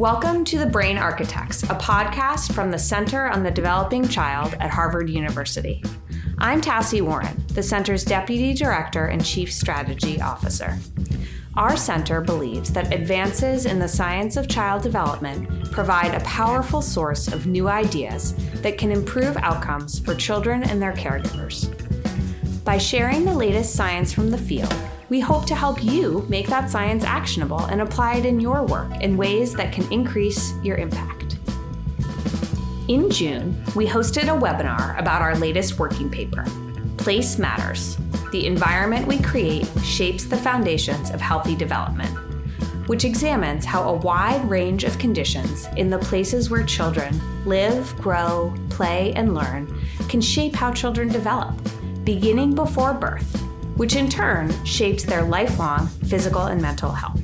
Welcome to The Brain Architects, a podcast from the Center on the Developing Child at Harvard University. I'm Tassie Warren, the center's Deputy Director and Chief Strategy Officer. Our center believes that advances in the science of child development provide a powerful source of new ideas that can improve outcomes for children and their caregivers. By sharing the latest science from the field, we hope to help you make that science actionable and apply it in your work in ways that can increase your impact. In June, we hosted a webinar about our latest working paper, Place Matters: The Environment We Create Shapes the Foundations of Healthy Development, which examines how a wide range of conditions in the places where children live, grow, play, and learn can shape how children develop, beginning before birth, which in turn shapes their lifelong physical and mental health.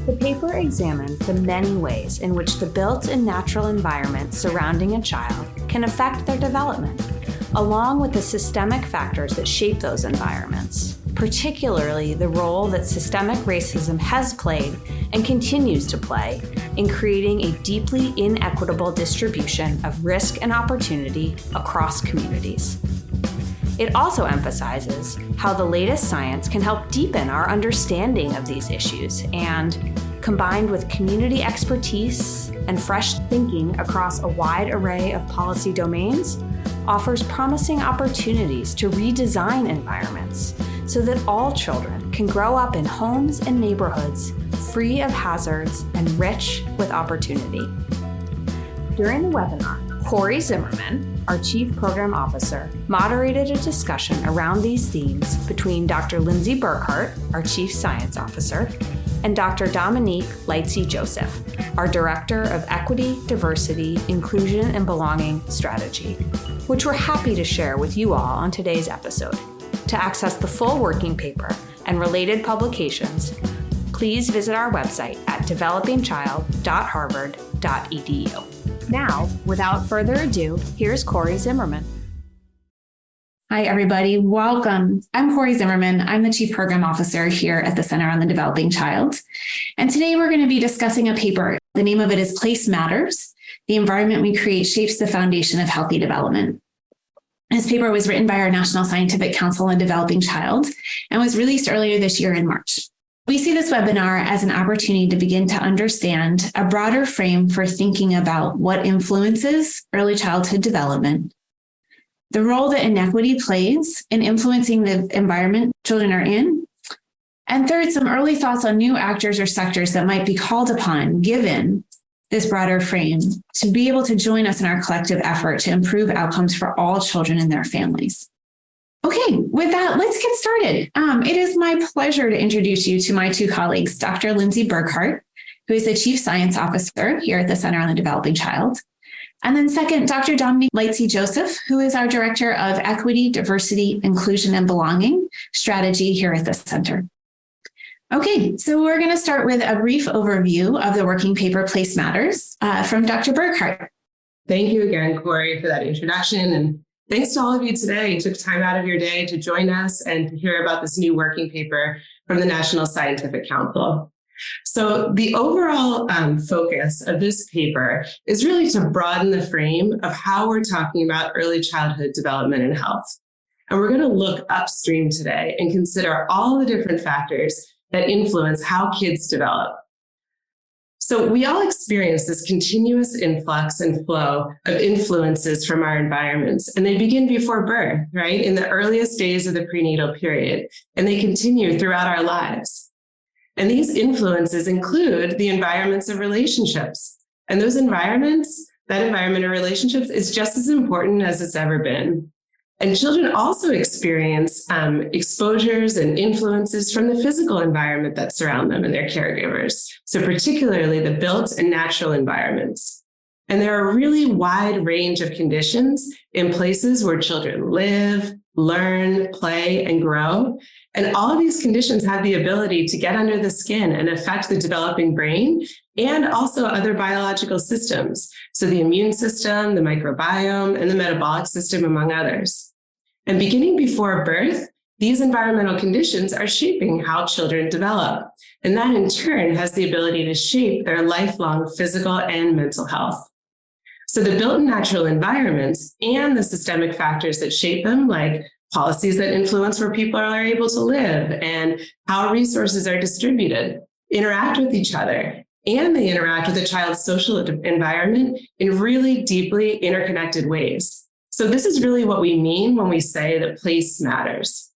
The paper examines the many ways in which the built and natural environment surrounding a child can affect their development, along with the systemic factors that shape those environments, particularly the role that systemic racism has played and continues to play in creating a deeply inequitable distribution of risk and opportunity across communities. It also emphasizes how the latest science can help deepen our understanding of these issues and, combined with community expertise and fresh thinking across a wide array of policy domains, offers promising opportunities to redesign environments so that all children can grow up in homes and neighborhoods free of hazards and rich with opportunity. During the webinar, Corey Zimmerman, our Chief Program Officer, moderated a discussion around these themes between Dr. Lindsey Burghardt, our Chief Science Officer, and Dr. Dominique Lightsey-Joseph, our Director of Equity, Diversity, Inclusion, and Belonging Strategy, which we're happy to share with you all on today's episode. To access the full working paper and related publications, please visit our website at developingchild.harvard.edu. Now, without further ado, here's Corey Zimmerman. Hi, everybody. Welcome. I'm Corey Zimmerman. I'm the Chief Program Officer here at the Center on the Developing Child. And today we're going to be discussing a paper. The name of it is Place Matters: The Environment We Create Shapes the Foundation of Healthy Development. This paper was written by our National Scientific Council on Developing Child and was released earlier this year in March. We see this webinar as an opportunity to begin to understand a broader frame for thinking about what influences early childhood development, the role that inequity plays in influencing the environment children are in, and third, some early thoughts on new actors or sectors that might be called upon, given this broader frame, to be able to join us in our collective effort to improve outcomes for all children and their families. Okay, with that, let's get started. It is my pleasure to introduce you to my two colleagues, Dr. Lindsey Burghardt, who is the Chief Science Officer here at the Center on the Developing Child. And then second, Dr. Dominique Lightsey-Joseph, who is our Director of Equity, Diversity, Inclusion, and Belonging Strategy here at the Center. Okay, so we're going to start with a brief overview of the working paper Place Matters from Dr. Burghardt. Thank you again, Corey, for that introduction. And thanks to all of you today. You took time out of your day to join us and to hear about this new working paper from the National Scientific Council. So the overall focus of this paper is really to broaden the frame of how we're talking about early childhood development and health. And we're going to look upstream today and consider all the different factors that influence how kids develop. So we all experience this continuous influx and flow of influences from our environments, and they begin before birth, right? In the earliest days of the prenatal period, and they continue throughout our lives. And these influences include the environments of relationships. And those environments, that environment of relationships is just as important as it's ever been. And children also experience exposures and influences from the physical environment that surround them and their caregivers. So particularly the built and natural environments. And there are a really wide range of conditions in places where children live, learn, play, and grow. And all of these conditions have the ability to get under the skin and affect the developing brain and also other biological systems. So the immune system, the microbiome, and the metabolic system, among others. And beginning before birth, these environmental conditions are shaping how children develop. And that in turn has the ability to shape their lifelong physical and mental health. So the built and natural environments and the systemic factors that shape them, like policies that influence where people are able to live and how resources are distributed, interact with each other, and they interact with the child's social environment in really deeply interconnected ways. So this is really what we mean when we say that place matters.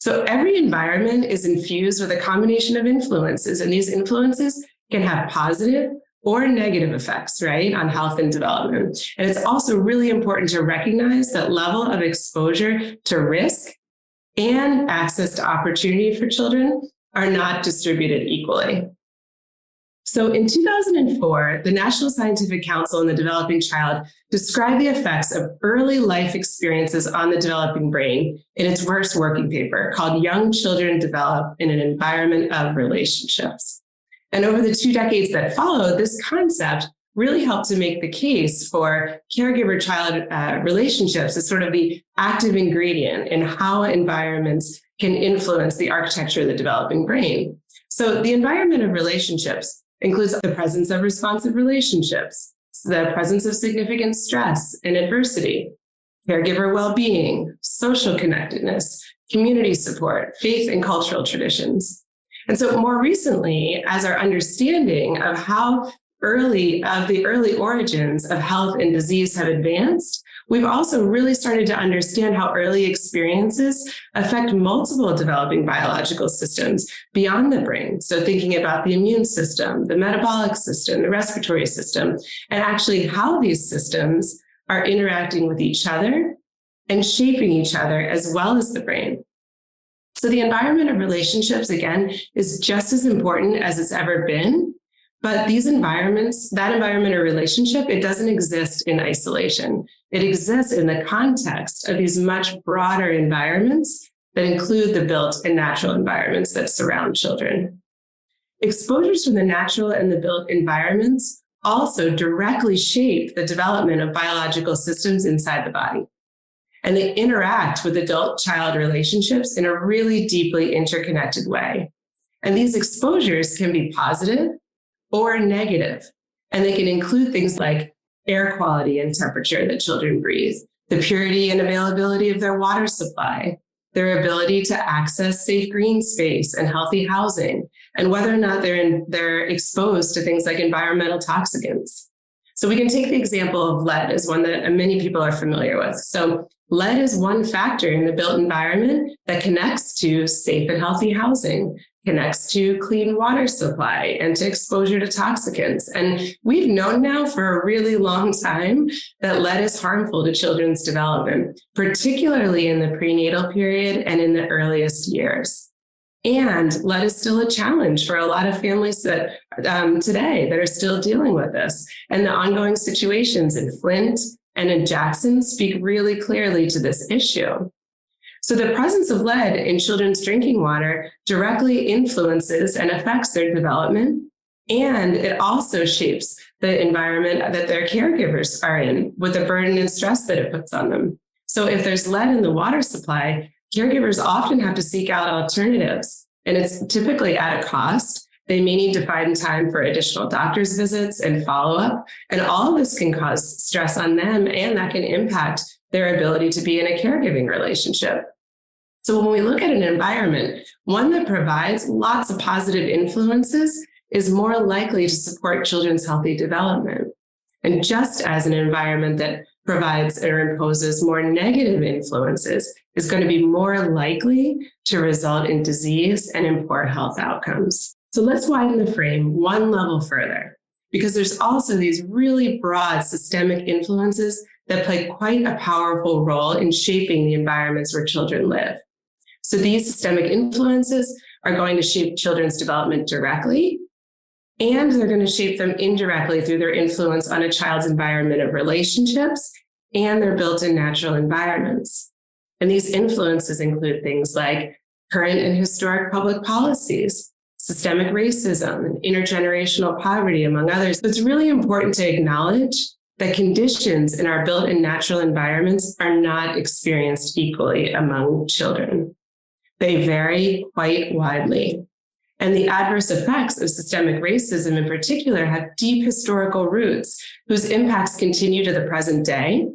So every environment is infused with a combination of influences, and these influences can have positive or negative effects, right, on health and development. And it's also really important to recognize that level of exposure to risk and access to opportunity for children are not distributed equally. So in 2004, the National Scientific Council on the Developing Child described the effects of early life experiences on the developing brain in its first working paper called Young Children Develop in an Environment of Relationships. And over the 2 decades that followed, this concept really helped to make the case for caregiver-child relationships as sort of the active ingredient in how environments can influence the architecture of the developing brain. So the environment of relationships includes the presence of responsive relationships, the presence of significant stress and adversity, caregiver well-being, social connectedness, community support, faith and cultural traditions. And so more recently, as our understanding of the early origins of health and disease have advanced, we've also really started to understand how early experiences affect multiple developing biological systems beyond the brain. So thinking about the immune system, the metabolic system, the respiratory system, and actually how these systems are interacting with each other and shaping each other as well as the brain. So the environment of relationships, again, is just as important as it's ever been. But these environments, that environment or relationship, it doesn't exist in isolation. It exists in the context of these much broader environments that include the built and natural environments that surround children. Exposures from the natural and the built environments also directly shape the development of biological systems inside the body. And they interact with adult-child relationships in a really deeply interconnected way. And these exposures can be positive or negative. And they can include things like air quality and temperature that children breathe, the purity and availability of their water supply, their ability to access safe green space and healthy housing, and whether or not they're exposed to things like environmental toxicants. So we can take the example of lead as one that many people are familiar with. So lead is one factor in the built environment that connects to safe and healthy housing, connects to clean water supply and to exposure to toxicants. And we've known now for a really long time that lead is harmful to children's development, particularly in the prenatal period and in the earliest years. And lead is still a challenge for a lot of families that today that are still dealing with this. And the ongoing situations in Flint and in Jackson speak really clearly to this issue. So the presence of lead in children's drinking water directly influences and affects their development, and it also shapes the environment that their caregivers are in with the burden and stress that it puts on them. So if there's lead in the water supply, caregivers often have to seek out alternatives, and it's typically at a cost. They may need to find time for additional doctor's visits and follow-up, and all of this can cause stress on them, and that can impact their ability to be in a caregiving relationship. So when we look at an environment, one that provides lots of positive influences is more likely to support children's healthy development. And just as an environment that provides or imposes more negative influences is going to be more likely to result in disease and in poor health outcomes. So let's widen the frame one level further, because there's also these really broad systemic influences that play quite a powerful role in shaping the environments where children live. So these systemic influences are going to shape children's development directly, and they're going to shape them indirectly through their influence on a child's environment of relationships and their built-in natural environments. And these influences include things like current and historic public policies, systemic racism, and intergenerational poverty, among others. So it's really important to acknowledge that conditions in our built and natural environments are not experienced equally among children. They vary quite widely. And the adverse effects of systemic racism in particular have deep historical roots whose impacts continue to the present day.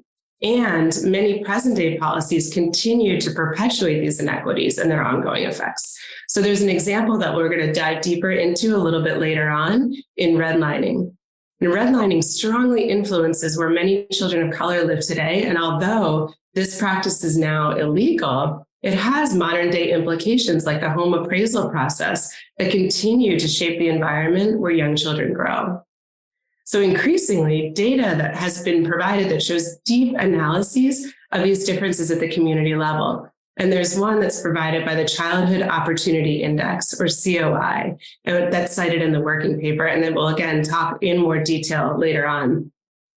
And many present-day policies continue to perpetuate these inequities and their ongoing effects. So there's an example that we're going to dive deeper into a little bit later on in redlining. And redlining strongly influences where many children of color live today. And although this practice is now illegal, it has modern-day implications like the home appraisal process that continue to shape the environment where young children grow. So increasingly, data that has been provided that shows deep analyses of these differences at the community level. And there's one that's provided by the Childhood Opportunity Index, or COI, and that's cited in the working paper. And then we'll again talk in more detail later on.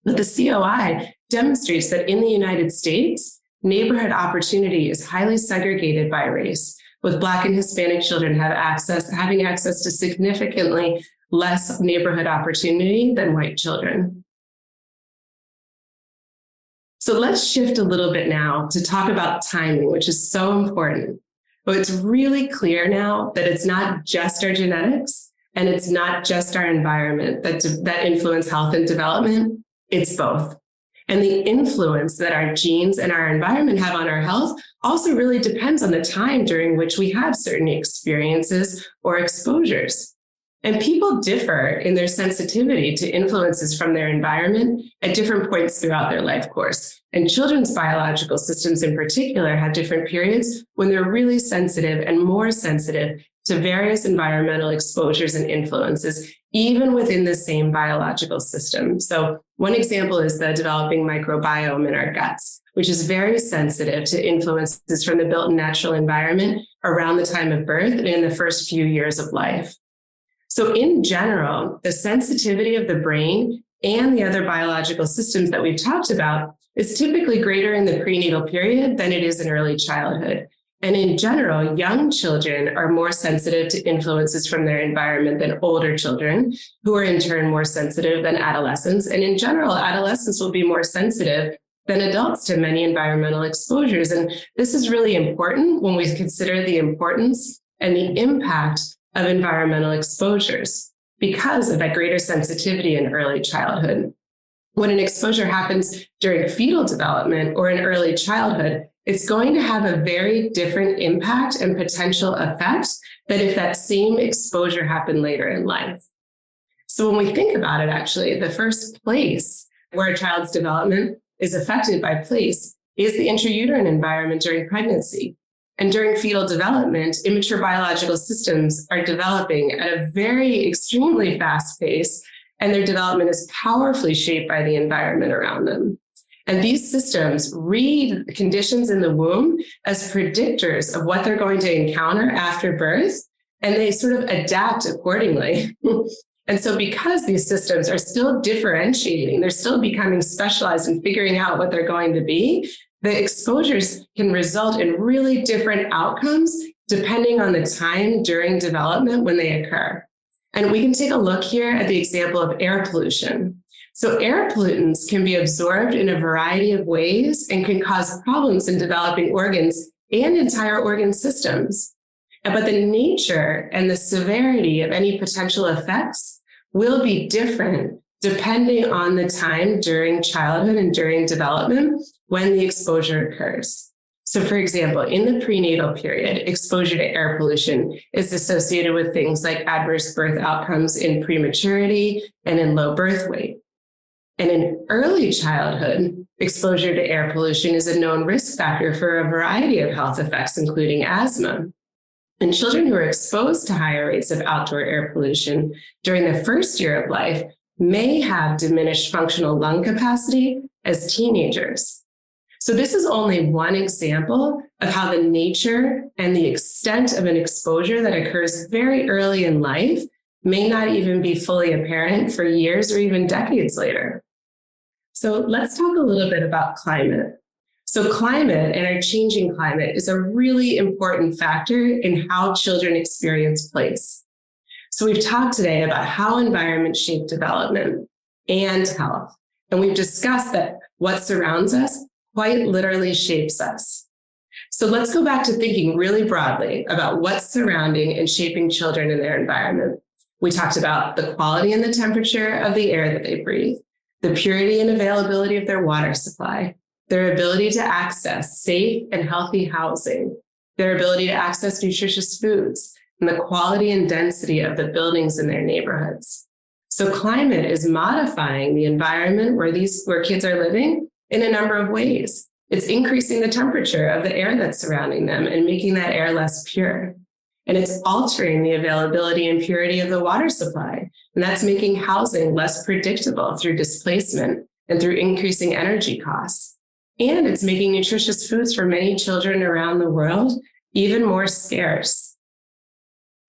But the COI demonstrates that in the United States, neighborhood opportunity is highly segregated by race, with Black and Hispanic children having access to significantly less neighborhood opportunity than white children. So let's shift a little bit now to talk about timing, which is so important. But it's really clear now that it's not just our genetics and it's not just our environment that influence health and development, it's both. And the influence that our genes and our environment have on our health also really depends on the time during which we have certain experiences or exposures. And people differ in their sensitivity to influences from their environment at different points throughout their life course. And children's biological systems in particular have different periods when they're really sensitive and more sensitive to various environmental exposures and influences, even within the same biological system. So one example is the developing microbiome in our guts, which is very sensitive to influences from the built and natural environment around the time of birth and in the first few years of life. So in general, the sensitivity of the brain and the other biological systems that we've talked about is typically greater in the prenatal period than it is in early childhood. And in general, young children are more sensitive to influences from their environment than older children, who are in turn more sensitive than adolescents. And in general, adolescents will be more sensitive than adults to many environmental exposures. And this is really important when we consider the importance and the impact of environmental exposures because of that greater sensitivity in early childhood. When an exposure happens during fetal development or in early childhood, it's going to have a very different impact and potential effect than if that same exposure happened later in life. So when we think about it, actually, the first place where a child's development is affected by place is the intrauterine environment during pregnancy. And during fetal development, immature biological systems are developing at a very extremely fast pace, and their development is powerfully shaped by the environment around them. And these systems read conditions in the womb as predictors of what they're going to encounter after birth, and they sort of adapt accordingly. And so because these systems are still differentiating, they're still becoming specialized and figuring out what they're going to be, the exposures can result in really different outcomes depending on the time during development when they occur. And we can take a look here at the example of air pollution. So air pollutants can be absorbed in a variety of ways and can cause problems in developing organs and entire organ systems. But the nature and the severity of any potential effects will be different depending on the time during childhood and during development when the exposure occurs. So for example, in the prenatal period, exposure to air pollution is associated with things like adverse birth outcomes in prematurity and in low birth weight. And in early childhood, exposure to air pollution is a known risk factor for a variety of health effects, including asthma. And children who are exposed to higher rates of outdoor air pollution during the first year of life may have diminished functional lung capacity as teenagers. So this is only one example of how the nature and the extent of an exposure that occurs very early in life may not even be fully apparent for years or even decades later. So let's talk a little bit about climate. So climate and our changing climate is a really important factor in how children experience place. So we've talked today about how environment shape development and health. And we've discussed that what surrounds us quite literally shapes us. So let's go back to thinking really broadly about what's surrounding and shaping children in their environment. We talked about the quality and the temperature of the air that they breathe, the purity and availability of their water supply, their ability to access safe and healthy housing, their ability to access nutritious foods, and the quality and density of the buildings in their neighborhoods. So climate is modifying the environment where kids are living in a number of ways. It's increasing the temperature of the air that's surrounding them and making that air less pure. And it's altering the availability and purity of the water supply. And that's making housing less predictable through displacement and through increasing energy costs. And it's making nutritious foods for many children around the world even more scarce.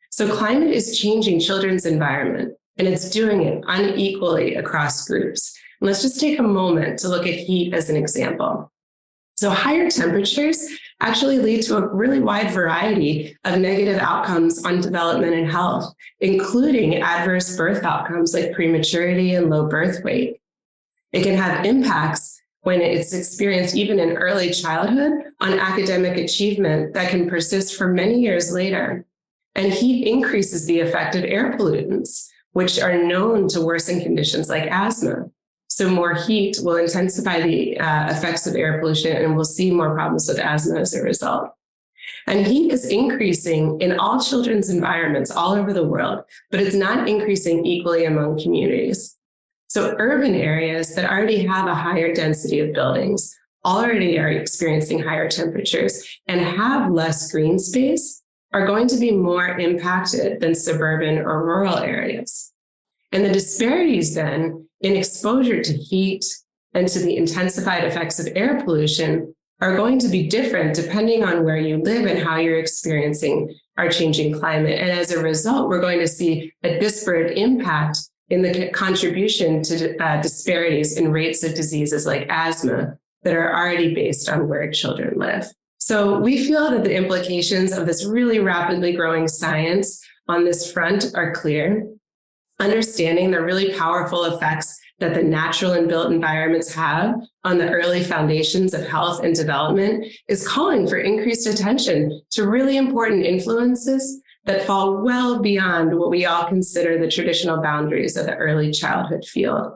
So climate is changing children's environment, and it's doing it unequally across groups. And let's just take a moment to look at heat as an example. So higher temperatures actually lead to a really wide variety of negative outcomes on development and health, including adverse birth outcomes like prematurity and low birth weight. It can have impacts when it's experienced even in early childhood on academic achievement that can persist for many years later. And heat increases the effect of air pollutants, which are known to worsen conditions like asthma. So more heat will intensify the effects of air pollution, and we'll see more problems with asthma as a result. And heat is increasing in all children's environments all over the world, but it's not increasing equally among communities. So urban areas that already have a higher density of buildings already are experiencing higher temperatures and have less green space are going to be more impacted than suburban or rural areas. And the disparities then in exposure to heat and to the intensified effects of air pollution are going to be different depending on where you live and how you're experiencing our changing climate. And as a result, we're going to see a disparate impact in the contribution to disparities in rates of diseases like asthma that are already based on where children live. So we feel that the implications of this really rapidly growing science on this front are clear. Understanding the really powerful effects that the natural and built environments have on the early foundations of health and development is calling for increased attention to really important influences that fall well beyond what we all consider the traditional boundaries of the early childhood field.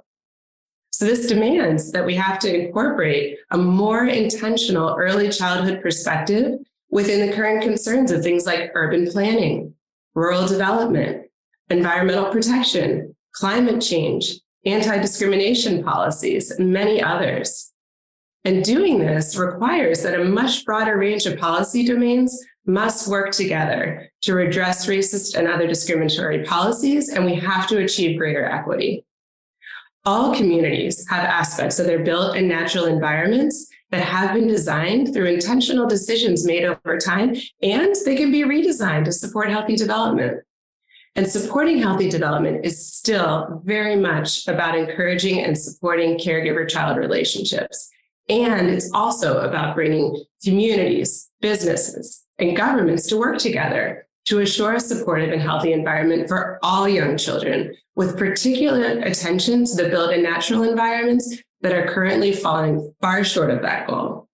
So this demands that we have to incorporate a more intentional early childhood perspective within the current concerns of things like urban planning, rural development, environmental protection, climate change, anti-discrimination policies, and many others. And doing this requires that a much broader range of policy domains must work together to redress racist and other discriminatory policies, and we have to achieve greater equity. All communities have aspects of their built and natural environments that have been designed through intentional decisions made over time, and they can be redesigned to support healthy development. And supporting healthy development is still very much about encouraging and supporting caregiver-child relationships. And it's also about bringing communities, businesses, and governments to work together to assure a supportive and healthy environment for all young children, with particular attention to the built and natural environments that are currently falling far short of that goal.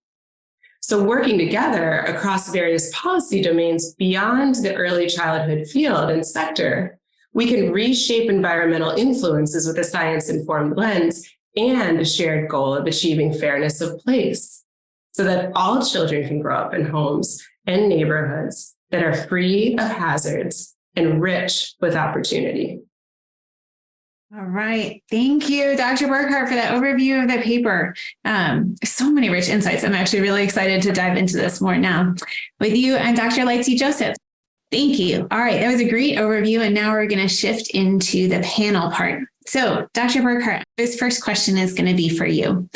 So working together across various policy domains beyond the early childhood field and sector, we can reshape environmental influences with a science-informed lens and a shared goal of achieving fairness of place, so that all children can grow up in homes and neighborhoods that are free of hazards and rich with opportunity. All right. Thank you, Dr. Burghardt, for that overview of the paper. So many rich insights. I'm actually really excited to dive into this more now with you and Dr. Lightsey-Joseph. Thank you. All right. That was a great overview. And now we're going to shift into the panel part. So, Dr. Burghardt, this first question is going to be for you.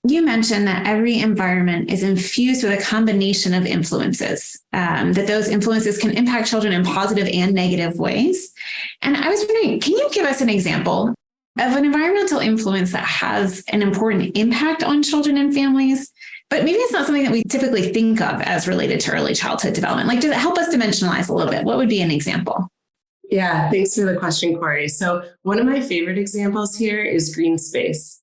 You mentioned that every environment is infused with a combination of influences, that those influences can impact children in positive and negative ways. And I was wondering, can you give us an example of an environmental influence that has an important impact on children and families, but maybe it's not something that we typically think of as related to early childhood development? Like, does it help us dimensionalize a little bit? What would be an example? Yeah, thanks for the question, Corey. So one of my favorite examples here is green space.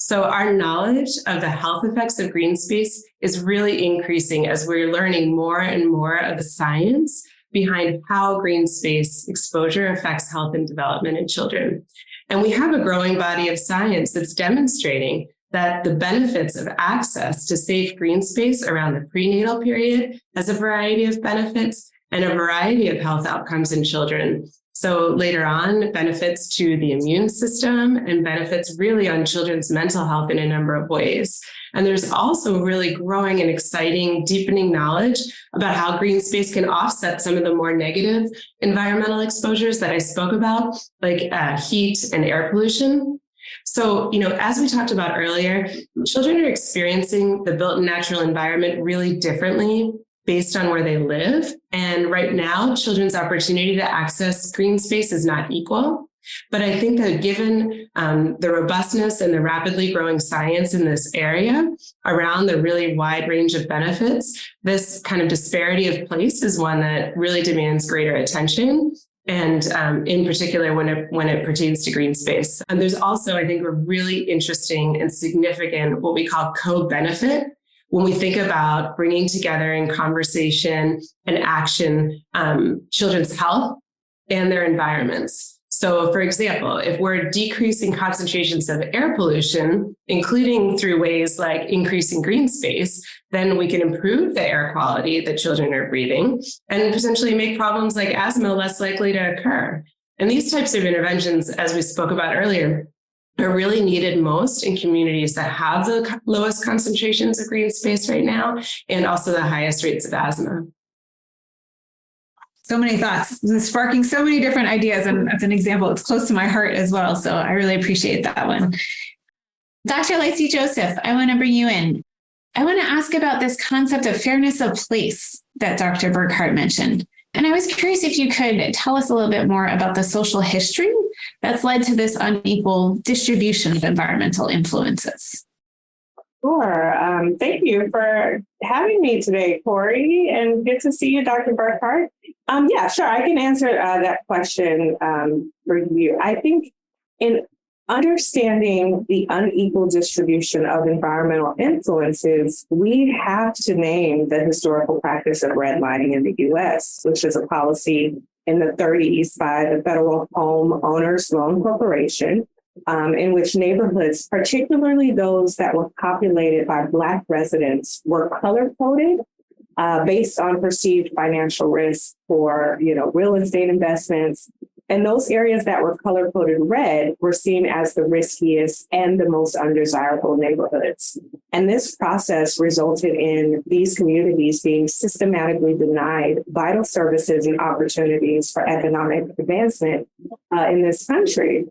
So our knowledge of the health effects of green space is really increasing as we're learning more and more of the science behind how green space exposure affects health and development in children. And we have a growing body of science that's demonstrating that the benefits of access to safe green space around the prenatal period has a variety of benefits and a variety of health outcomes in children. So later on, benefits to the immune system and benefits really on children's mental health in a number of ways. And there's also really growing and exciting, deepening knowledge about how green space can offset some of the more negative environmental exposures that I spoke about, like heat and air pollution. So, as we talked about earlier, children are experiencing the built natural environment really differently based on where they live. And right now, children's opportunity to access green space is not equal. But I think that given the robustness and the rapidly growing science in this area around the really wide range of benefits, this kind of disparity of place is one that really demands greater attention. And in particular, when it pertains to green space. And there's also, I think, a really interesting and significant what we call co-benefit when we think about bringing together in conversation and action children's health and their environments. So, for example, if we're decreasing concentrations of air pollution, including through ways like increasing green space, then we can improve the air quality that children are breathing and potentially make problems like asthma less likely to occur. And these types of interventions, as we spoke about earlier, are really needed most in communities that have the lowest concentrations of green space right now and also the highest rates of asthma. So many thoughts, sparking so many different ideas. And as an example, it's close to my heart as well. So I really appreciate that one. Dr. Lightsey-Joseph, I want to bring you in. I want to ask about this concept of fairness of place that Dr. Burghardt mentioned. And I was curious if you could tell us a little bit more about the social history that's led to this unequal distribution of environmental influences. Sure. Thank you for having me today, Corey, and good to see you, Dr. Burghardt. Yeah, sure. I can answer that question for you. I think in understanding the unequal distribution of environmental influences, we have to name the historical practice of redlining in the U.S., which is a policy in the 1930s by the Federal Home Owners Loan Corporation, in which neighborhoods, particularly those that were populated by Black residents, were color-coded based on perceived financial risk for, real estate investments. And those areas that were color-coded red were seen as the riskiest and the most undesirable neighborhoods. And this process resulted in these communities being systematically denied vital services and opportunities for economic advancement in this country.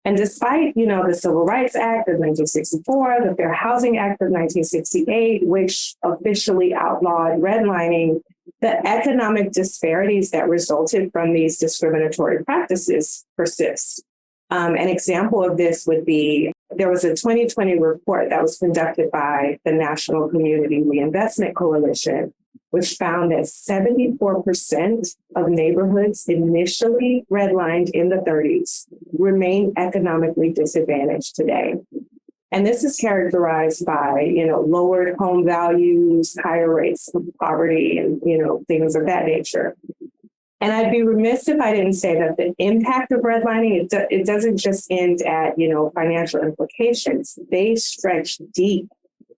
And despite, the Civil Rights Act of 1964, the Fair Housing Act of 1968, which officially outlawed redlining, the economic disparities that resulted from these discriminatory practices persist. An example of this would be, there was a 2020 report that was conducted by the National Community Reinvestment Coalition, which found that 74% of neighborhoods initially redlined in the 1930s remain economically disadvantaged today. And this is characterized by, lowered home values, higher rates of poverty, and, things of that nature. And I'd be remiss if I didn't say that the impact of redlining, it doesn't just end at, financial implications. They stretch deep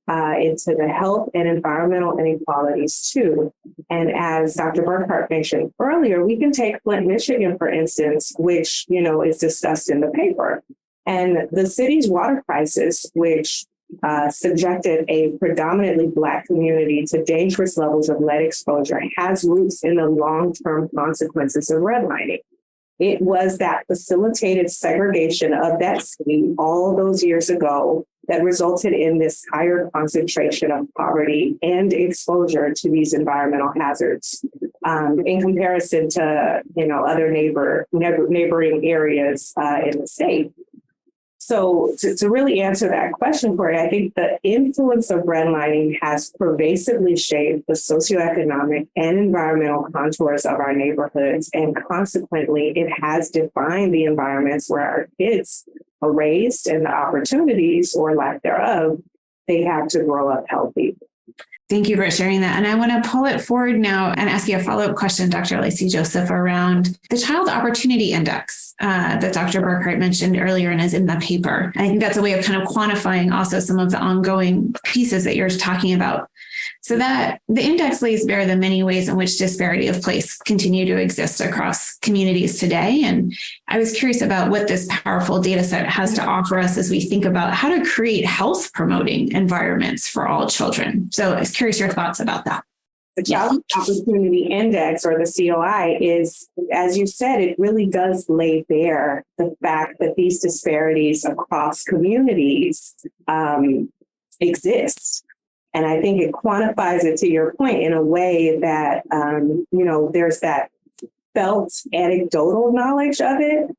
into the health and environmental inequalities too. And as Dr. Burghardt mentioned earlier, we can take Flint, Michigan, for instance, which, is discussed in the paper. And the city's water crisis, which subjected a predominantly Black community to dangerous levels of lead exposure, has roots in the long-term consequences of redlining. It was that facilitated segregation of that city all those years ago that resulted in this higher concentration of poverty and exposure to these environmental hazards in comparison to, other neighboring areas in the state. So to really answer that question, Corey, I think the influence of redlining has pervasively shaped the socioeconomic and environmental contours of our neighborhoods. And consequently, it has defined the environments where our kids erased and the opportunities or lack thereof they have to grow up healthy. Thank you for sharing that. And I want to pull it forward now and ask you a follow-up question, Dr. Lightsey-Joseph, around the Child Opportunity Index that Dr. Burghardt mentioned earlier and is in the paper. I think that's a way of kind of quantifying also some of the ongoing pieces that you're talking about. So that the index lays bare the many ways in which disparity of place continue to exist across communities today. And I was curious about what this powerful data set has to offer us as we think about how to create health promoting environments for all children. So I was curious your thoughts about that. The Child Opportunity Index, or the COI, is, as you said, it really does lay bare the fact that these disparities across communities exist. And I think it quantifies it, to your point, in a way that, there's that felt anecdotal knowledge of it,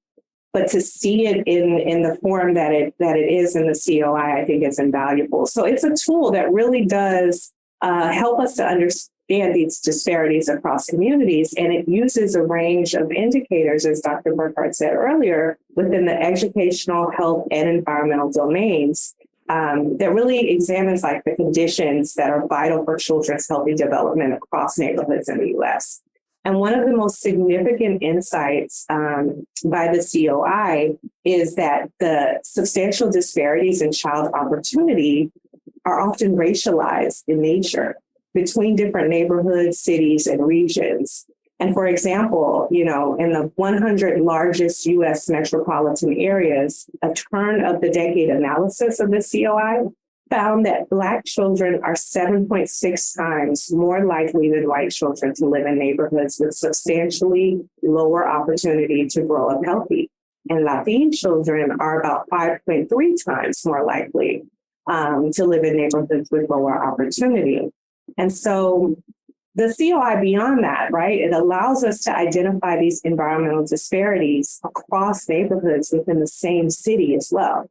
but to see it in the form that it is in the COI, I think is invaluable. So it's a tool that really does help us to understand these disparities across communities. And it uses a range of indicators, as Dr. Burghardt said earlier, within the educational, health, and environmental domains. That really examines like the conditions that are vital for children's healthy development across neighborhoods in the U.S. And one of the most significant insights by the COI is that the substantial disparities in child opportunity are often racialized in nature between different neighborhoods, cities, and regions. And for example, in the 100 largest U.S. metropolitan areas, a turn of the decade analysis of the COI found that Black children are 7.6 times more likely than white children to live in neighborhoods with substantially lower opportunity to grow up healthy. And Latin children are about 5.3 times more likely to live in neighborhoods with lower opportunity. And so the COI, beyond that, right, it allows us to identify these environmental disparities across neighborhoods within the same city as well.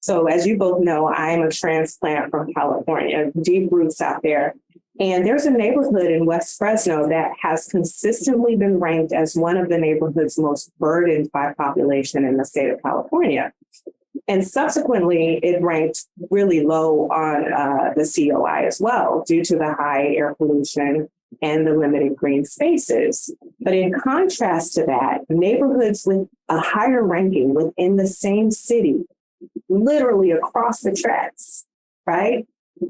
So as you both know, I'm a transplant from California, deep roots out there. And there's a neighborhood in West Fresno that has consistently been ranked as one of the neighborhoods most burdened by population in the state of California. And subsequently, it ranked really low on the COI as well, due to the high air pollution and the limited green spaces. But in contrast to that, neighborhoods with a higher ranking within the same city, literally across the tracks, right,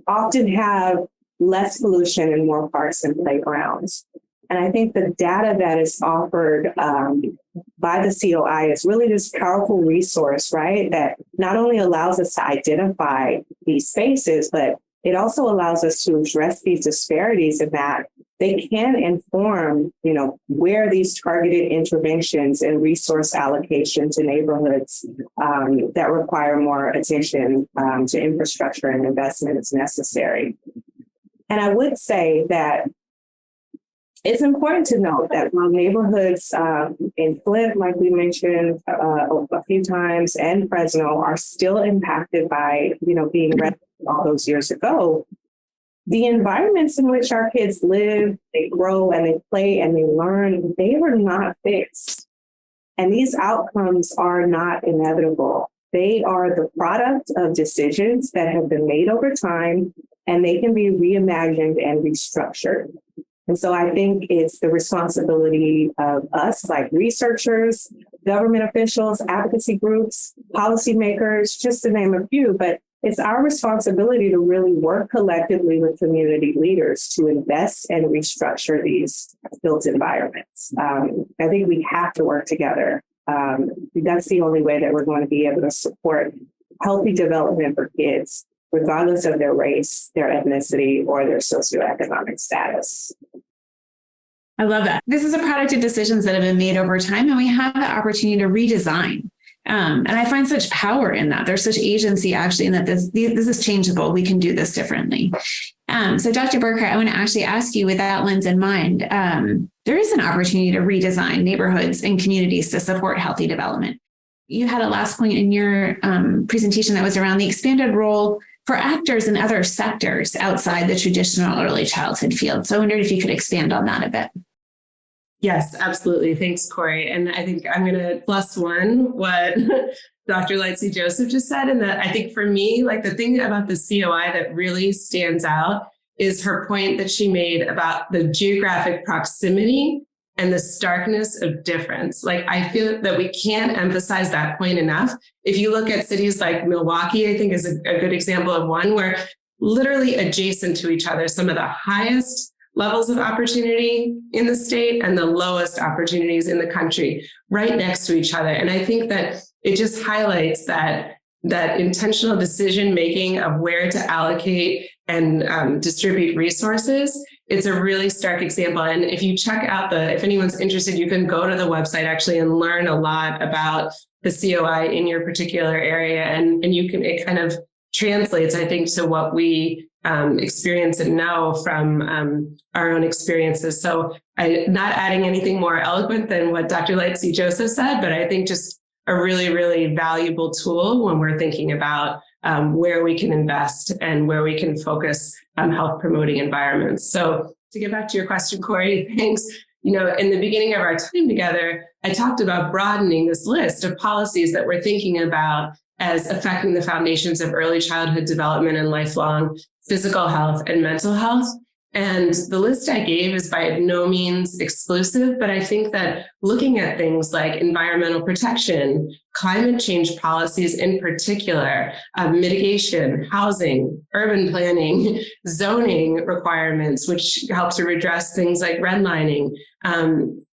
often have less pollution and more parks and playgrounds. And I think the data that is offered by the COI is really this powerful resource, right, that not only allows us to identify these spaces, but it also allows us to address these disparities in that they can inform, where these targeted interventions and resource allocation to neighborhoods that require more attention to infrastructure and investment is necessary. And I would say that it's important to note that while neighborhoods in Flint, like we mentioned a few times, and Fresno are still impacted by, being renovated all those years ago, the environments in which our kids live, they grow and they play and they learn, they are not fixed. And these outcomes are not inevitable. They are the product of decisions that have been made over time, and they can be reimagined and restructured. And so I think it's the responsibility of us, like researchers, government officials, advocacy groups, policymakers, just to name a few, but it's our responsibility to really work collectively with community leaders to invest and restructure these built environments. I think we have to work together. That's the only way that we're going to be able to support healthy development for kids, regardless of their race, their ethnicity, or their socioeconomic status. I love that. This is a product of decisions that have been made over time, and we have the opportunity to redesign. And I find such power in that. There's such agency actually in that this is changeable. We can do this differently. So Dr. Burghardt, I want to actually ask you with that lens in mind, there is an opportunity to redesign neighborhoods and communities to support healthy development. You had a last point in your presentation that was around the expanded role for actors in other sectors outside the traditional early childhood field. So I wondered if you could expand on that a bit. Yes, absolutely. Thanks, Corey. And I think I'm going to plus one what Dr. Lightsey-Joseph just said. And that I think for me, like the thing about the COI that really stands out is her point that she made about the geographic proximity and the starkness of difference. Like, I feel that we can't emphasize that point enough. If you look at cities like Milwaukee, I think is a good example of one where literally adjacent to each other, some of the highest levels of opportunity in the state and the lowest opportunities in the country right next to each other. And I think that it just highlights that intentional decision making of where to allocate and distribute resources. It's a really stark example. And if you check out if anyone's interested, you can go to the website actually and learn a lot about the COI in your particular area. And it kind of translates, I think, to what we experience and know from our own experiences. So not adding anything more eloquent than what Dr. Lightsey-Joseph said, but I think just a really, really valuable tool when we're thinking about where we can invest and where we can focus on health promoting environments. So to get back to your question, Corey, thanks. In the beginning of our time together, I talked about broadening this list of policies that we're thinking about as affecting the foundations of early childhood development and lifelong physical health and mental health. And the list I gave is by no means exclusive, but I think that looking at things like environmental protection, climate change policies in particular, mitigation, housing, urban planning, zoning requirements, which helps to redress things like redlining,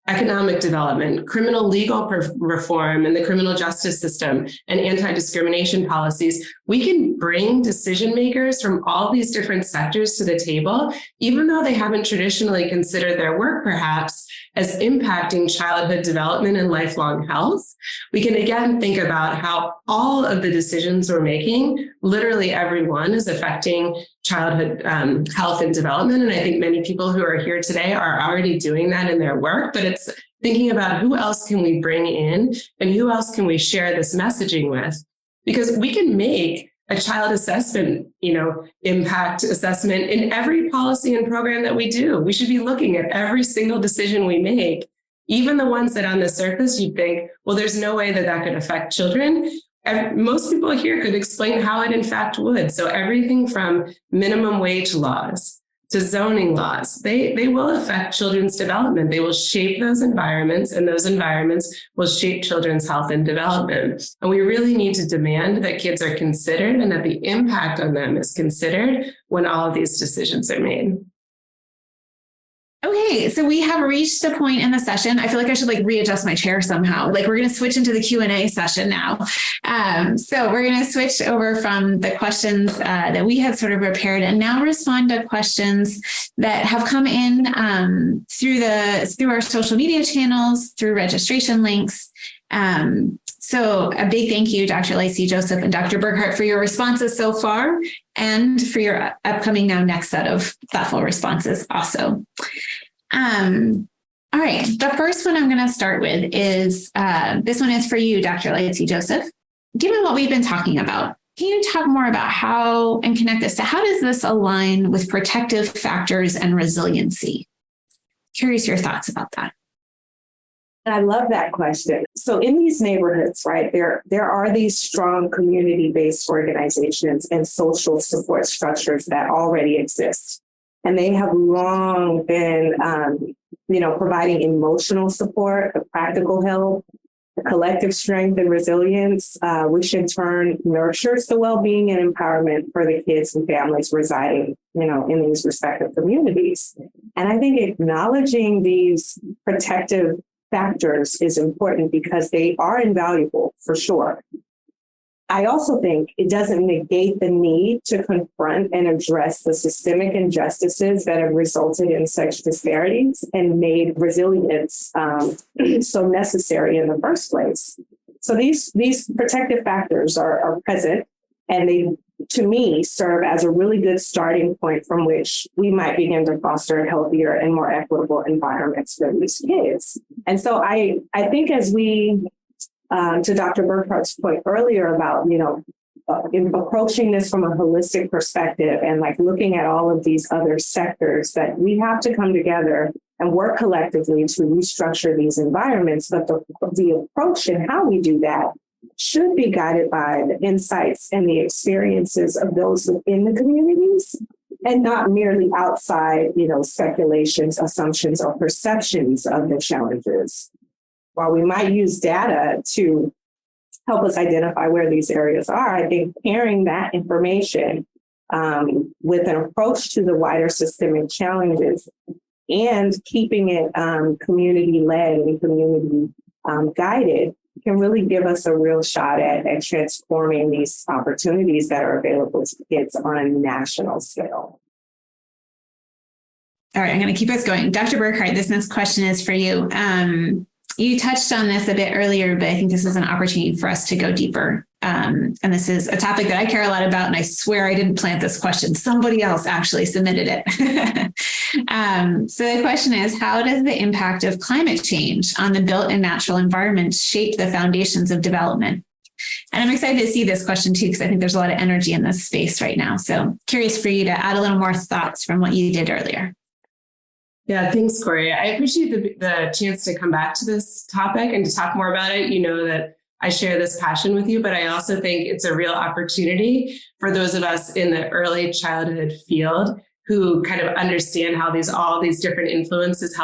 economic development, criminal legal reform and the criminal justice system, and anti-discrimination policies, we can bring decision makers from all these different sectors to the table, even though they haven't traditionally considered their work perhaps as impacting childhood development and lifelong health. We can again think about how all of the decisions we're making, literally everyone, is affecting childhood health and development. And I think many people who are here today are already doing that in their work, but it's thinking about who else can we bring in and who else can we share this messaging with? Because we can make a child assessment, impact assessment in every policy and program that we do. We should be looking at every single decision we make, even the ones that on the surface you'd think, well, there's no way that could affect children. Most people here could explain how it in fact would. So everything from minimum wage laws to zoning laws, they will affect children's development. They will shape those environments, and those environments will shape children's health and development. And we really need to demand that kids are considered and that the impact on them is considered when all of these decisions are made. Okay, so we have reached a point in the session. I feel like I should readjust my chair somehow. We're going to switch into the Q&A session now. So we're going to switch over from the questions that we had sort of prepared and now respond to questions that have come in through our social media channels, through registration links. So a big thank you, Dr. Lightsey-Joseph and Dr. Burghardt, for your responses so far and for your upcoming next set of thoughtful responses also. All right, the first one I'm going to start with is, this one is for you, Dr. Lightsey-Joseph. Given what we've been talking about, can you talk more about how, and connect this to how does this align with protective factors and resiliency? Curious your thoughts about that. I love that question. So in these neighborhoods, right, there are these strong community-based organizations and social support structures that already exist. And they have long been, providing emotional support, the practical help, the collective strength and resilience, which in turn nurtures the well-being and empowerment for the kids and families residing, in these respective communities. And I think acknowledging these protective factors is important because they are invaluable for sure. I also think it doesn't negate the need to confront and address the systemic injustices that have resulted in such disparities and made resilience so necessary in the first place. So these protective factors are present, and they, to me, serve as a really good starting point from which we might begin to foster healthier and more equitable environments for these kids. And so I think as we, to Dr. Burghardt's point earlier about, in approaching this from a holistic perspective and looking at all of these other sectors, that we have to come together and work collectively to restructure these environments. But the approach and how we do that should be guided by the insights and the experiences of those within the communities, and not merely outside, speculations, assumptions, or perceptions of the challenges. While we might use data to help us identify where these areas are, I think pairing that information with an approach to the wider systemic challenges and keeping it community-led and community guided can really give us a real shot at transforming these opportunities that are available to kids on a national scale. All right, I'm going to keep us going. Dr. Burghardt, this next question is for you. You touched on this a bit earlier, but I think this is an opportunity for us to go deeper. And this is a topic that I care a lot about, and I swear I didn't plant this question. Somebody else actually submitted it. So the question is, how does the impact of climate change on the built and natural environments shape the foundations of development? And I'm excited to see this question too, because I think there's a lot of energy in this space right now. So curious for you to add a little more thoughts from what you did earlier. Yeah, thanks, Corey. I appreciate the chance to come back to this topic and to talk more about it. You know that I share this passion with you, but I also think it's a real opportunity for those of us in the early childhood field who kind of understand how all these different influences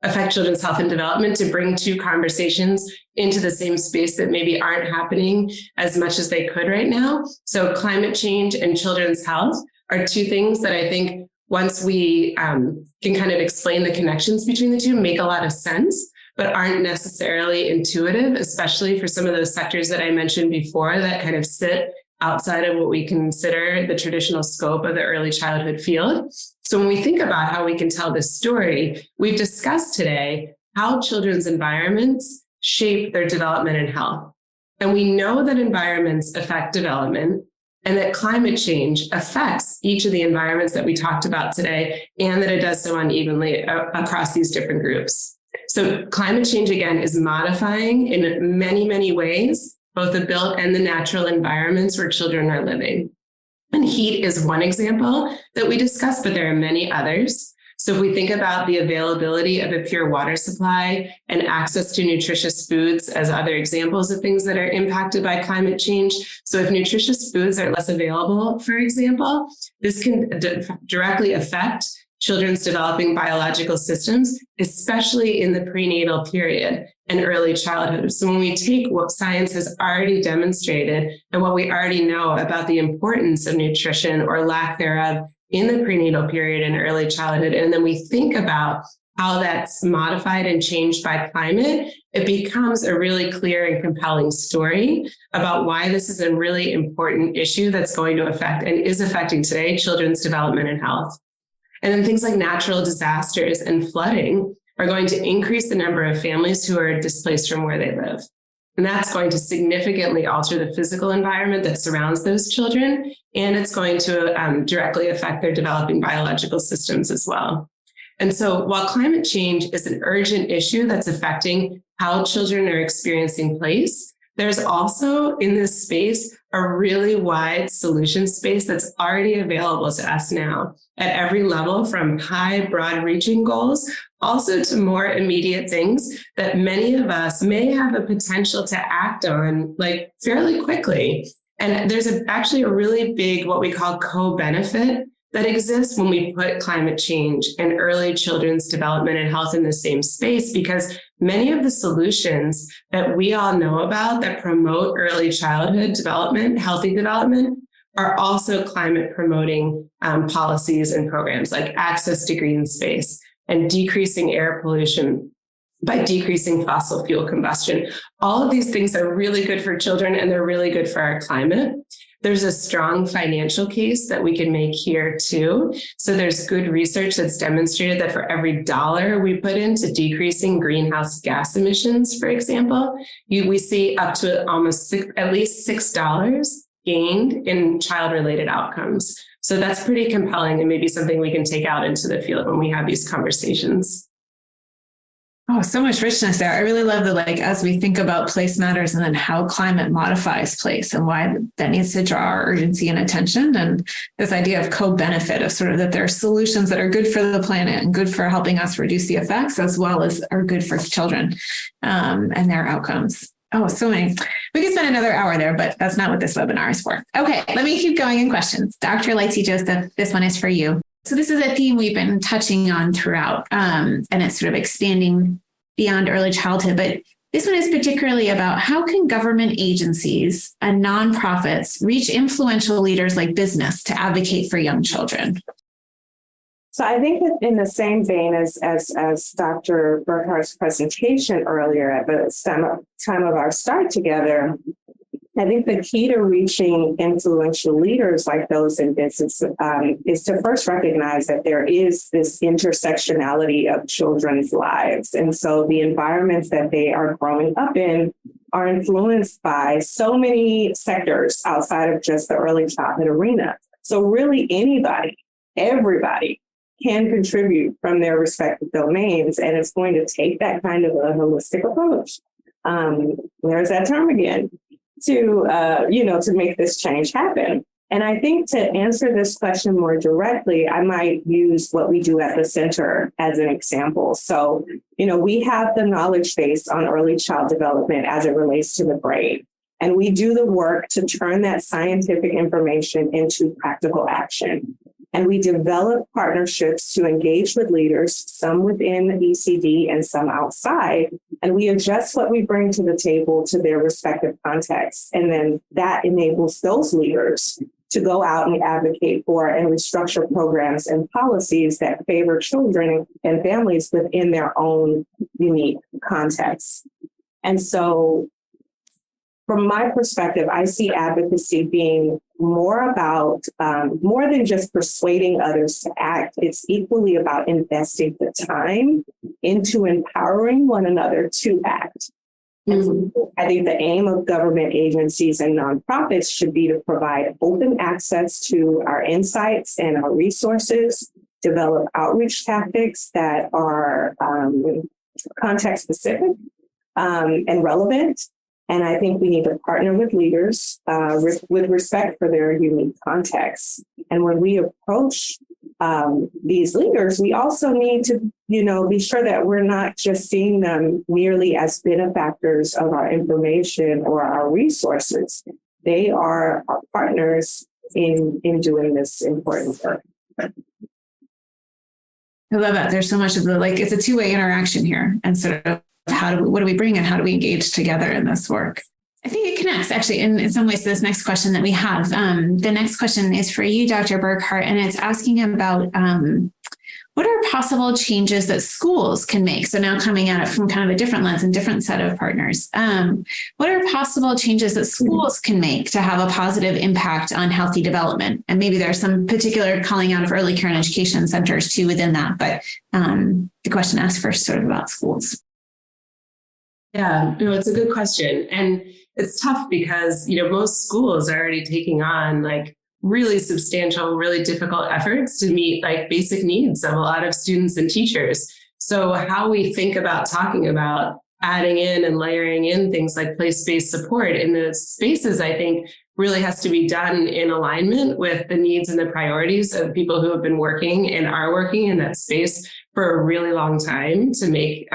affect children's health and development, to bring two conversations into the same space that maybe aren't happening as much as they could right now. So climate change and children's health are two things that I think, once we can kind of explain the connections between the two, make a lot of sense, but aren't necessarily intuitive, especially for some of those sectors that I mentioned before that kind of sit outside of what we consider the traditional scope of the early childhood field. So when we think about how we can tell this story, we've discussed today how children's environments shape their development and health. And we know that environments affect development, and that climate change affects each of the environments that we talked about today, and that it does so unevenly across these different groups. So climate change, again, is modifying in many, many ways, both the built and the natural environments where children are living. And heat is one example that we discussed, but there are many others. So if we think about the availability of a pure water supply and access to nutritious foods as other examples of things that are impacted by climate change. So if nutritious foods are less available, for example, this can directly affect children's developing biological systems, especially in the prenatal period and early childhood. So when we take what science has already demonstrated and what we already know about the importance of nutrition or lack thereof in the prenatal period and early childhood, and then we think about how that's modified and changed by climate, it becomes a really clear and compelling story about why this is a really important issue that's going to affect and is affecting today children's development and health. And then things like natural disasters and flooding are going to increase the number of families who are displaced from where they live. And that's going to significantly alter the physical environment that surrounds those children. And it's going to directly affect their developing biological systems as well. And so while climate change is an urgent issue that's affecting how children are experiencing place, there's also in this space a really wide solution space that's already available to us now at every level, from high, broad-reaching goals also to more immediate things that many of us may have a potential to act on like fairly quickly. And there's actually a really big, what we call co-benefit that exists when we put climate change and early children's development and health in the same space, because many of the solutions that we all know about that promote early childhood development, healthy development, are also climate promoting policies and programs like access to green space and decreasing air pollution by decreasing fossil fuel combustion. All of these things are really good for children, and they're really good for our climate. There's a strong financial case that we can make here too. So there's good research that's demonstrated that for every dollar we put into decreasing greenhouse gas emissions, for example, we see up to at least $6 gained in child-related outcomes. So that's pretty compelling, and maybe something we can take out into the field when we have these conversations. Oh, so much richness there. I really love the, as we think about place matters and then how climate modifies place and why that needs to draw our urgency and attention. And this idea of co-benefit of sort of that there are solutions that are good for the planet and good for helping us reduce the effects, as well as are good for children and their outcomes. Oh, so many. We could spend another hour there, but that's not what this webinar is for. Okay, let me keep going in questions. Dr. Lightsey-Joseph, this one is for you. So this is a theme we've been touching on throughout, and it's sort of expanding beyond early childhood. But this one is particularly about how can government agencies and nonprofits reach influential leaders like business to advocate for young children? So I think that in the same vein as Dr. Burghardt's presentation earlier at the time of our start together, I think the key to reaching influential leaders like those in business is to first recognize that there is this intersectionality of children's lives. And so the environments that they are growing up in are influenced by so many sectors outside of just the early childhood arena. So really anybody, everybody can contribute from their respective domains. And it's going to take that kind of a holistic approach. There's that term again. To make this change happen. And I think to answer this question more directly, I might use what we do at the center as an example. So, we have the knowledge base on early child development as it relates to the brain. And we do the work to turn that scientific information into practical action. And we develop partnerships to engage with leaders, some within the ECD and some outside. And we adjust what we bring to the table to their respective contexts. And then that enables those leaders to go out and advocate for and restructure programs and policies that favor children and families within their own unique contexts. And so from my perspective, I see advocacy being more about, more than just persuading others to act. It's equally about investing the time into empowering one another to act. And I think the aim of government agencies and nonprofits should be to provide open access to our insights and our resources, develop outreach tactics that are context specific and relevant. And I think we need to partner with leaders with respect for their unique contexts. And when we approach these leaders, we also need to, be sure that we're not just seeing them merely as benefactors of our information or our resources. They are our partners in doing this important work. I love that. There's so much of it's a two-way interaction here. And sort of what do we bring and how do we engage together in this work? I think it connects actually in some ways to this next question that we have. The next question is for you, Dr. Burghardt, and it's asking about what are possible changes that schools can make? So now coming at it from kind of a different lens and different set of partners. What are possible changes that schools can make to have a positive impact on healthy development? And maybe there's some particular calling out of early care and education centers too within that, but the question asks first sort of about schools. Yeah, it's a good question. And it's tough because, most schools are already taking on really substantial, really difficult efforts to meet basic needs of a lot of students and teachers. So how we think about talking about adding in and layering in things like place-based support in those spaces, I think really has to be done in alignment with the needs and the priorities of people who have been working and are working in that space for a really long time to make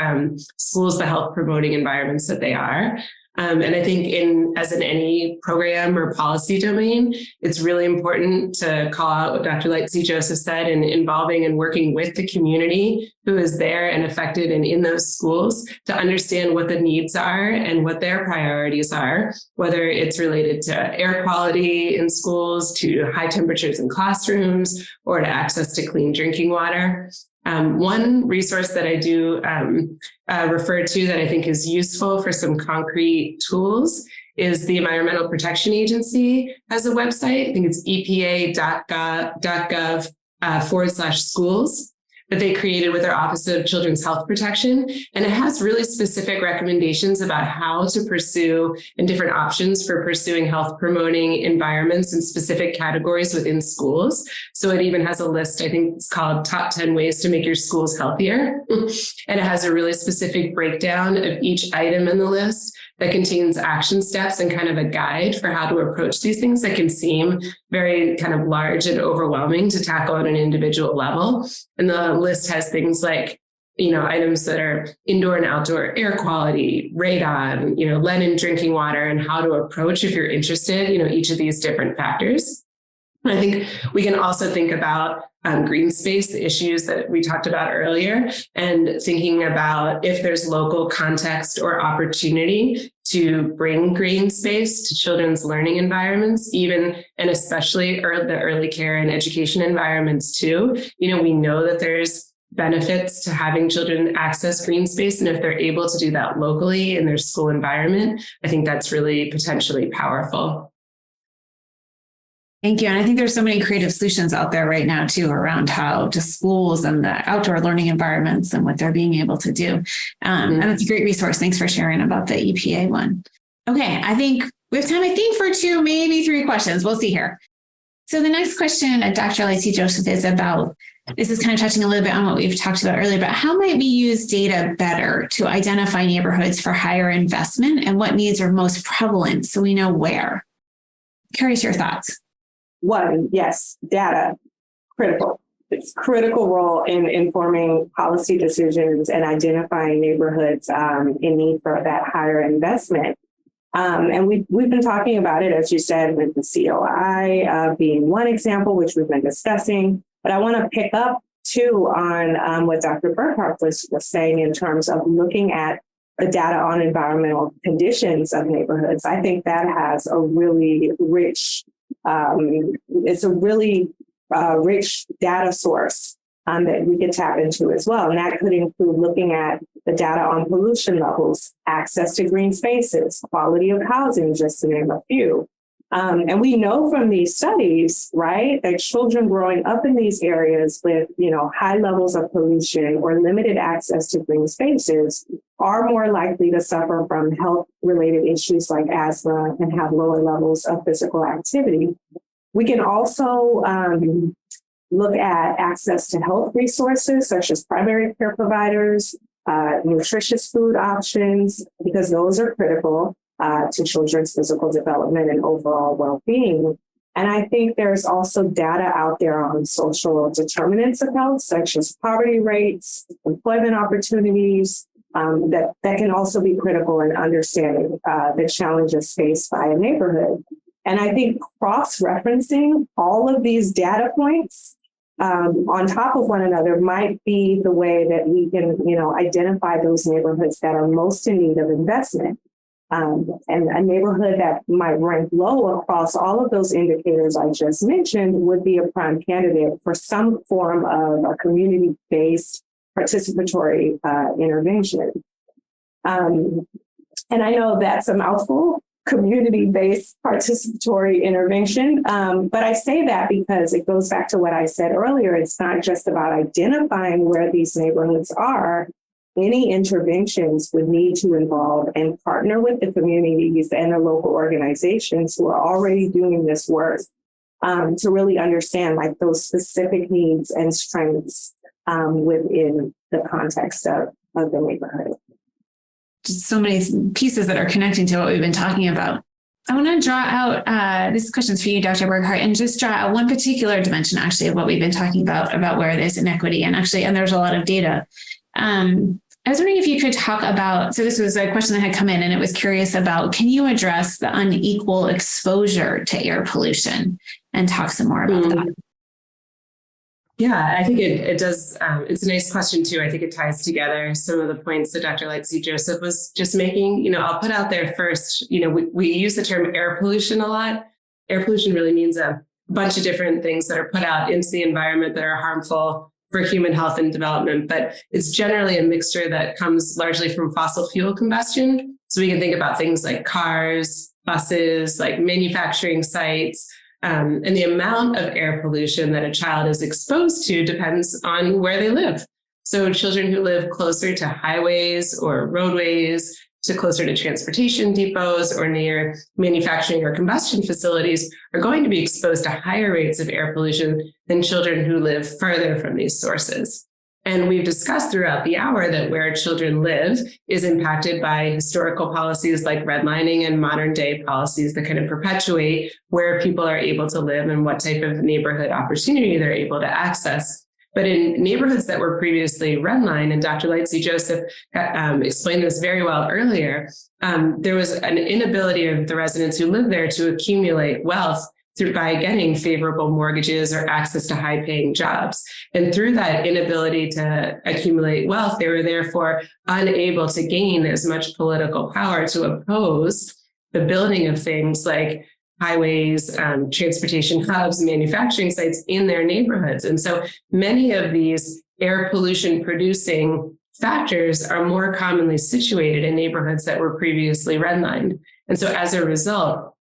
schools the health promoting environments that they are. And I think as in any program or policy domain, it's really important to call out what Dr. Lightsey-Joseph said in involving and working with the community who is there and affected and in those schools to understand what the needs are and what their priorities are, whether it's related to air quality in schools, to high temperatures in classrooms, or to access to clean drinking water. One resource that I do refer to that I think is useful for some concrete tools is the Environmental Protection Agency has a website. I think it's epa.gov/schools. that they created with their Office of Children's Health Protection. And it has really specific recommendations about how to pursue and different options for pursuing health promoting environments in specific categories within schools. So it even has a list, I think it's called Top 10 Ways to Make Your Schools Healthier. And it has a really specific breakdown of each item in the list that contains action steps and kind of a guide for how to approach these things that can seem very kind of large and overwhelming to tackle at an individual level. And the list has things like, items that are indoor and outdoor air quality, radon, lead in drinking water, and how to approach, if you're interested, each of these different factors. I think we can also think about green space, the issues that we talked about earlier, and thinking about if there's local context or opportunity to bring green space to children's learning environments, even and especially the early care and education environments too. We know that there's benefits to having children access green space. And if they're able to do that locally in their school environment, I think that's really potentially powerful. Thank you. And I think there's so many creative solutions out there right now, too, around how to schools and the outdoor learning environments and what they're being able to do. And it's a great resource. Thanks for sharing about the EPA one. Okay, I think we have time, for 2, maybe 3 questions. We'll see here. So the next question, Dr. Lightsey-Joseph, is about, this is kind of touching a little bit on what we've talked about earlier, but how might we use data better to identify neighborhoods for higher investment and what needs are most prevalent so we know where? Curious your thoughts. One, yes, data, critical. It's critical role in informing policy decisions and identifying neighborhoods in need for that higher investment. And we've been talking about it, as you said, with the COI being one example, which we've been discussing. But I want to pick up, too, on what Dr. Burghardt was saying in terms of looking at the data on environmental conditions of neighborhoods. I think that has a really rich rich data source that we could tap into as well. And that could include looking at the data on pollution levels, access to green spaces, quality of housing, just to name a few. And we know from these studies, right, that children growing up in these areas with, high levels of pollution or limited access to green spaces are more likely to suffer from health-related issues like asthma and have lower levels of physical activity. We can also look at access to health resources, such as primary care providers, nutritious food options, because those are critical to children's physical development and overall well-being. And I think there's also data out there on social determinants of health, such as poverty rates, employment opportunities, that can also be critical in understanding the challenges faced by a neighborhood. And I think cross-referencing all of these data points on top of one another might be the way that we can, identify those neighborhoods that are most in need of investment. And a neighborhood that might rank low across all of those indicators I just mentioned would be a prime candidate for some form of a community-based participatory intervention. And I know that's a mouthful, community-based participatory intervention. But I say that because it goes back to what I said earlier. It's not just about identifying where these neighborhoods are. Any interventions would need to involve and partner with the communities and the local organizations who are already doing this work to really understand those specific needs and strengths within the context of the neighborhood. Just so many pieces that are connecting to what we've been talking about. I want to draw out, this question's for you, Dr. Burghardt, and just draw out one particular dimension actually of what we've been talking about where there's inequity. And there's a lot of data. I was wondering if you could talk about, so this was a question that had come in and it was curious about, can you address the unequal exposure to air pollution and talk some more about that? Yeah, I think it does. It's a nice question too. I think it ties together some of the points that Dr. Lightsey-Joseph was just making. I'll put out there first, we use the term air pollution a lot. Air pollution really means a bunch of different things that are put out into the environment that are harmful for human health and development, but it's generally a mixture that comes largely from fossil fuel combustion. So we can think about things like cars, buses, like manufacturing sites, And the amount of air pollution that a child is exposed to depends on where they live. So children who live closer to highways or roadways, to closer to transportation depots or near manufacturing or combustion facilities are going to be exposed to higher rates of air pollution than children who live further from these sources. And we've discussed throughout the hour that where children live is impacted by historical policies like redlining and modern day policies that kind of perpetuate where people are able to live and what type of neighborhood opportunity they're able to access. But in neighborhoods that were previously redlined, and Dr. Lightsey-Joseph explained this very well earlier, there was an inability of the residents who lived there to accumulate wealth by getting favorable mortgages or access to high-paying jobs. And through that inability to accumulate wealth, they were therefore unable to gain as much political power to oppose the building of things like highways, transportation hubs, manufacturing sites in their neighborhoods. And so many of these air pollution producing factors are more commonly situated in neighborhoods that were previously redlined. And so as a result,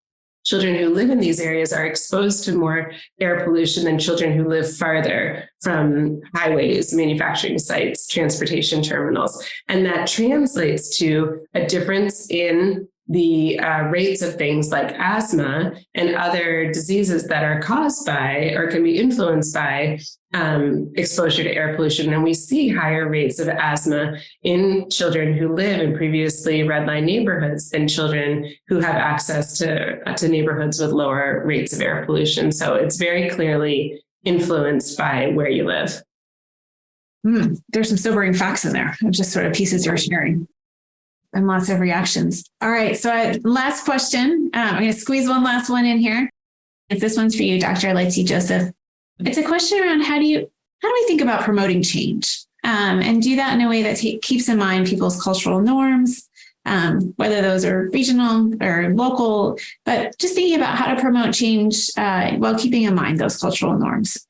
children who live in these areas are exposed to more air pollution than children who live farther from highways, manufacturing sites, transportation terminals. And that translates to a difference in the rates of things like asthma and other diseases that are caused by or can be influenced by exposure to air pollution. And we see higher rates of asthma in children who live in previously redlined neighborhoods than children who have access to neighborhoods with lower rates of air pollution. So it's very clearly influenced by where you live. There's some sobering facts in there, just sort of pieces you're sharing. And lots of reactions. All right. So last question. I'm going to squeeze one last one in here. If this one's for you, Dr. Lightsey-Joseph. It's a question around how do we think about promoting change and do that in a way that keeps in mind people's cultural norms, whether those are regional or local, but just thinking about how to promote change while keeping in mind those cultural norms.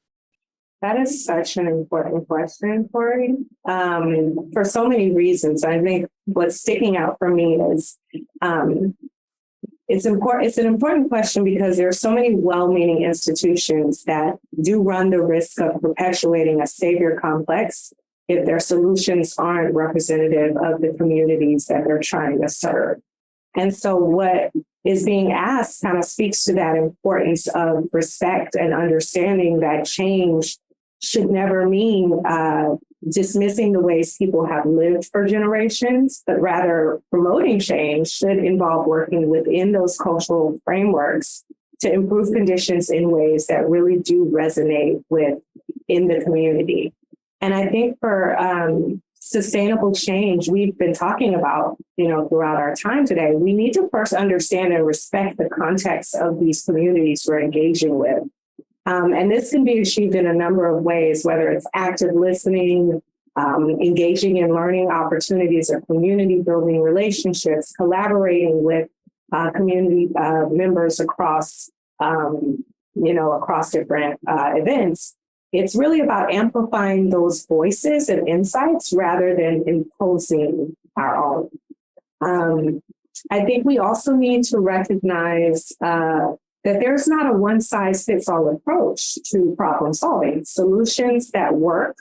That is such an important question, Corey, for so many reasons. I think what's sticking out for me is it's important. It's an important question because there are so many well-meaning institutions that do run the risk of perpetuating a savior complex if their solutions aren't representative of the communities that they're trying to serve. And so what is being asked kind of speaks to that importance of respect and understanding that change should never mean dismissing the ways people have lived for generations, but rather promoting change should involve working within those cultural frameworks to improve conditions in ways that really do resonate in the community. And I think for sustainable change, we've been talking about, throughout our time today, we need to first understand and respect the context of these communities we're engaging with. And this can be achieved in a number of ways, whether it's active listening, engaging in learning opportunities or community building relationships, collaborating with community members across different events. It's really about amplifying those voices and insights rather than imposing our own. I think we also need to recognize that there's not a one-size-fits-all approach to problem solving. Solutions that work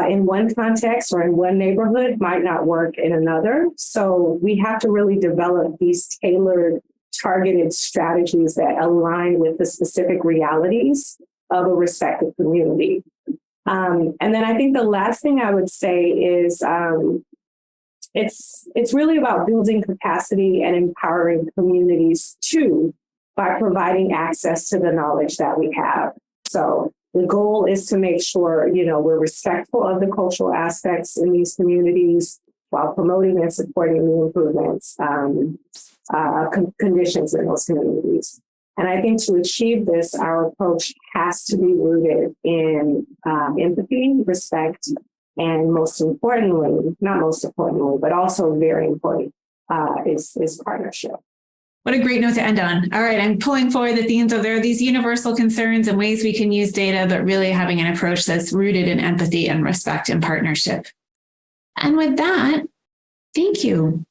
in one context or in one neighborhood might not work in another. So we have to really develop these tailored, targeted strategies that align with the specific realities of a respective community. And then I think the last thing I would say is it's really about building capacity and empowering communities too, by providing access to the knowledge that we have. So the goal is to make sure, we're respectful of the cultural aspects in these communities while promoting and supporting the improvements, conditions in those communities. And I think to achieve this, our approach has to be rooted in empathy, respect, and not most importantly, but also very important, is partnership. What a great note to end on. All right, I'm pulling forward the themes of there are these universal concerns and ways we can use data, but really having an approach that's rooted in empathy and respect and partnership. And with that, thank you.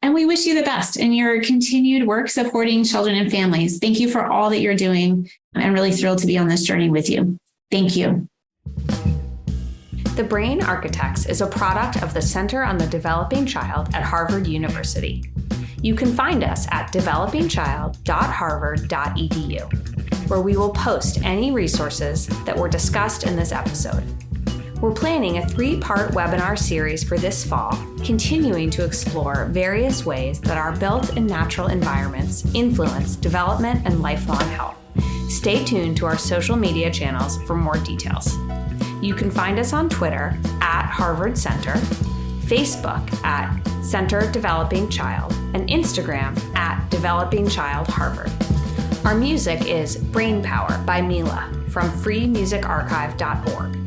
And we wish you the best in your continued work supporting children and families. Thank you for all that you're doing. I'm really thrilled to be on this journey with you. Thank you. The Brain Architects is a product of the Center on the Developing Child at Harvard University. You can find us at developingchild.harvard.edu, where we will post any resources that were discussed in this episode. We're planning a 3-part webinar series for this fall, continuing to explore various ways that our built and natural environments influence development and lifelong health. Stay tuned to our social media channels for more details. You can find us on Twitter at Harvard Center, Facebook at Center Developing Child, and Instagram at Developing Child Harvard. Our music is Brain Power by Mila from freemusicarchive.org.